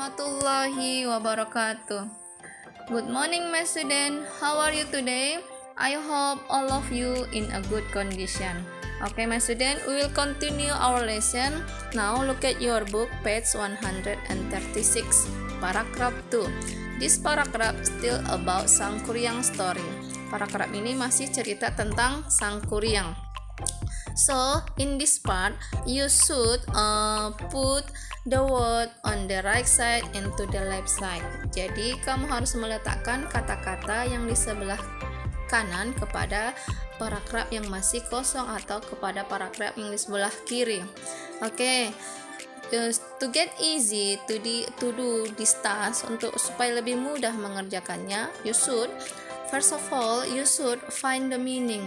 warahmatullahi wabarakatuh. Good morning, my student. How are you today? I hope all of you in a good condition. Okay, my student, we will continue our lesson. Now look at your book, page 136, paragraph 2. This paragraph still about Sangkuriang story. Paragraph ini masih cerita tentang Sangkuriang. So, in this part, you should put the word on the right side and to the left side. Jadi, kamu harus meletakkan kata-kata yang di sebelah kanan kepada paragraf yang masih kosong atau kepada paragraf yang di sebelah kiri. Oke. To get easy to do this task, untuk supaya lebih mudah mengerjakannya, first of all, you should find the meaning.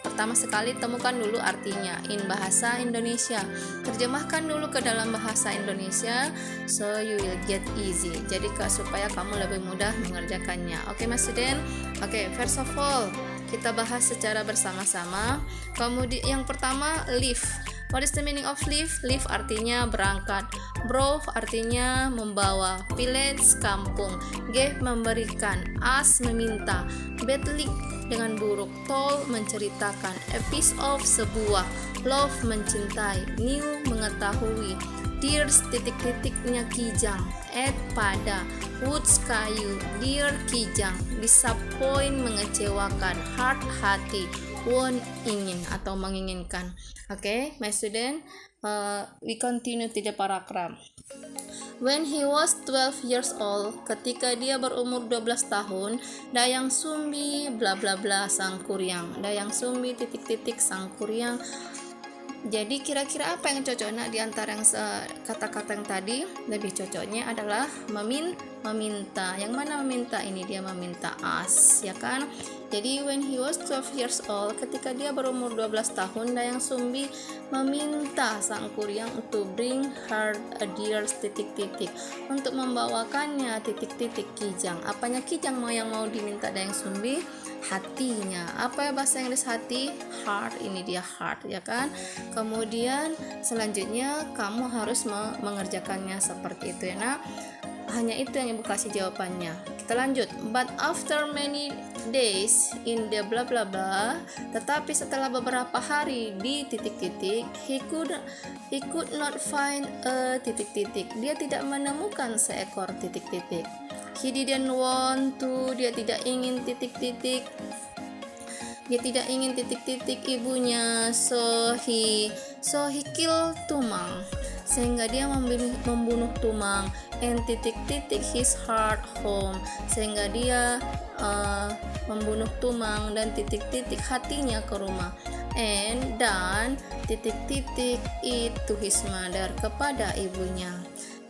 Pertama sekali temukan dulu artinya in bahasa Indonesia. Terjemahkan dulu ke dalam bahasa Indonesia, so you will get easy. Jadi supaya kamu lebih mudah mengerjakannya. Oke, Mas student? Oke, first of all, kita bahas secara bersama-sama. Kemudian yang pertama, leave. What is the meaning of leave? Leave artinya berangkat. Bro artinya membawa. Village kampung. Give memberikan. Ask meminta. Bedlik dengan buruk. Told menceritakan. A piece of sebuah. Love mencintai. New mengetahui. Dears titik-titiknya kijang. Add pada. Woods kayu. Dear kijang. Disappoint mengecewakan. Heart hati. Want ingin atau menginginkan. Okay, my student, we continue to the paragraph. When he was 12 years old, ketika dia berumur 12 tahun, Dayang Sumbi bla bla bla Sangkuriang. Dayang Sumbi titik-titik Sangkuriang. Jadi kira-kira apa yang cocoknya di antara yang kata-kata yang tadi? Lebih cocoknya adalah meminta. Yang mana meminta? Ini dia meminta ask, ya kan? Jadi when he was 12 years old, ketika dia berumur 12 tahun, Dayang Sumbi meminta Sangkuriang untuk bring her a deer titik-titik, untuk membawakannya titik-titik kijang. Apanya kijang yang mau diminta Dayang Sumbi? Hatinya. Apa ya bahasa Inggris hati? Heart. Ini dia heart, ya kan? Kemudian selanjutnya kamu harus mengerjakannya seperti itu ya. Nah, hanya itu yang ibu kasih jawabannya. Kita lanjut. But after many days in the bla bla bla, tetapi setelah beberapa hari di titik-titik, he could not find a titik-titik. Dia tidak menemukan seekor titik-titik. He didn't want to, dia tidak ingin titik-titik. Dia tidak ingin titik-titik ibunya. So he killed Tumang, sehingga dia membunuh Tumang. And titik-titik his heart home, sehingga dia membunuh Tumang dan titik-titik hatinya ke rumah. And dan titik-titik it to his mother, kepada ibunya.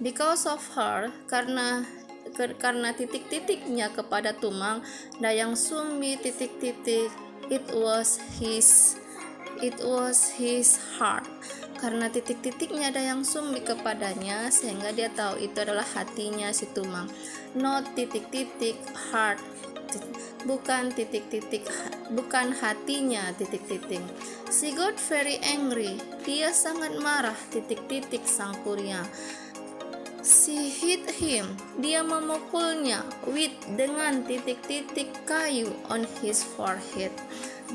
Because of her, karena titik-titiknya kepada Tumang, Dayang Sumbi titik-titik it was his heart. Karena titik-titiknya Dayang Sumbi kepadanya, sehingga dia tahu itu adalah hatinya si Tumang. Not titik-titik heart, bukan titik-titik, bukan hatinya titik-titik. She got very angry, dia sangat marah titik-titik Sangkuriang. She hit him, dia memukulnya, with dengan titik-titik kayu on his forehead,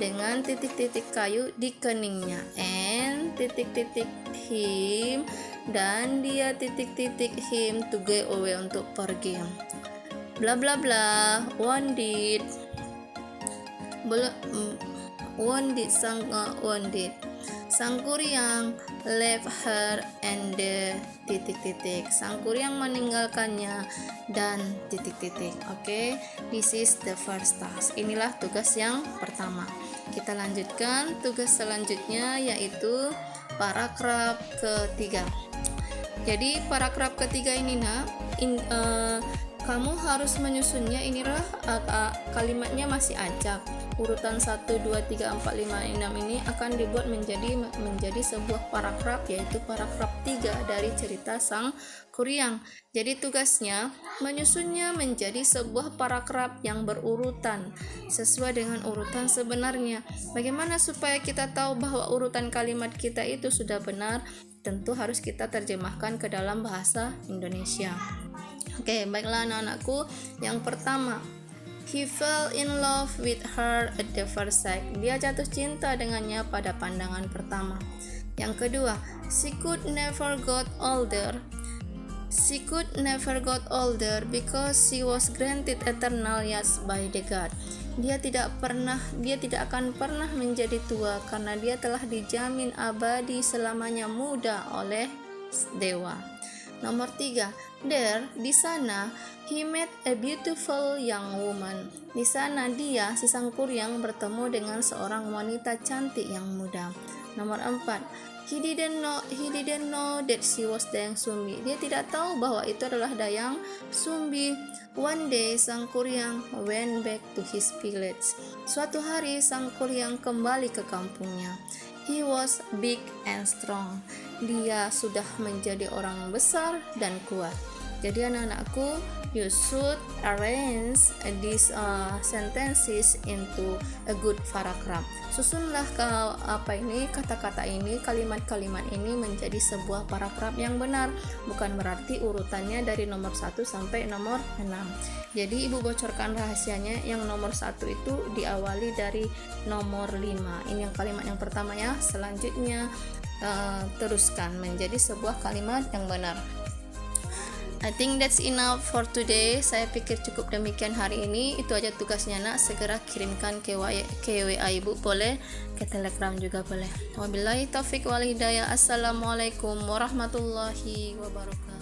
dengan titik-titik kayu di keningnya. And titik-titik him, dan dia titik-titik him to go away, untuk pergi. Bla bla bla. Wounded Sangkuriang left her and the titik-titik. Sangkuriang meninggalkannya dan titik-titik. Oke, this is the first task. Inilah tugas yang pertama. Kita lanjutkan tugas selanjutnya, yaitu paragraf ketiga. Jadi paragraf ketiga ini kamu harus menyusunnya. Inilah kalimatnya masih acak. Urutan 1, 2, 3, 4, 5, 6 ini akan dibuat menjadi sebuah paragraf, yaitu paragraf 3 dari cerita Sangkuriang. Jadi tugasnya menyusunnya menjadi sebuah paragraf yang berurutan sesuai dengan urutan sebenarnya. Bagaimana supaya kita tahu bahwa urutan kalimat kita itu sudah benar? Tentu harus kita terjemahkan ke dalam bahasa Indonesia. Oke, baiklah anak-anakku. Yang pertama, he fell in love with her at the first sight. Dia jatuh cinta dengannya pada pandangan pertama. Yang kedua, she could never got older. She could never got older because she was granted eternal youth by the God. Dia tidak akan pernah menjadi tua karena dia telah dijamin abadi selamanya muda oleh dewa. Nomor 3, there, di sana, he met a beautiful young woman. Di sana dia, si sang kuryang, bertemu dengan seorang wanita cantik yang muda. Nomor 4, he didn't know that she was Dayang Sumbi. Dia tidak tahu bahwa itu adalah Dayang Sumbi. One day, sang kuryang went back to his village. Suatu hari, sang kuryang kembali ke kampungnya. He was big and strong. Dia sudah menjadi orang besar dan kuat. Jadi anak-anakku, you should arrange these sentences into a good paragraph. Susunlah kata-kata ini, kalimat-kalimat ini menjadi sebuah paragraf yang benar. Bukan berarti urutannya dari nomor 1 sampai nomor 6. Jadi ibu bocorkan rahasianya, yang nomor 1 itu diawali dari nomor 5. Ini yang kalimat yang pertama ya. Selanjutnya teruskan menjadi sebuah kalimat yang benar. I think that's enough for today. Saya pikir cukup demikian hari ini. Itu aja tugasnya nak. Segera kirimkan ke WA ibu boleh, ke Telegram juga boleh. Wabillahi taufiq wal hidayah. Assalamualaikum warahmatullahi wabarakatuh.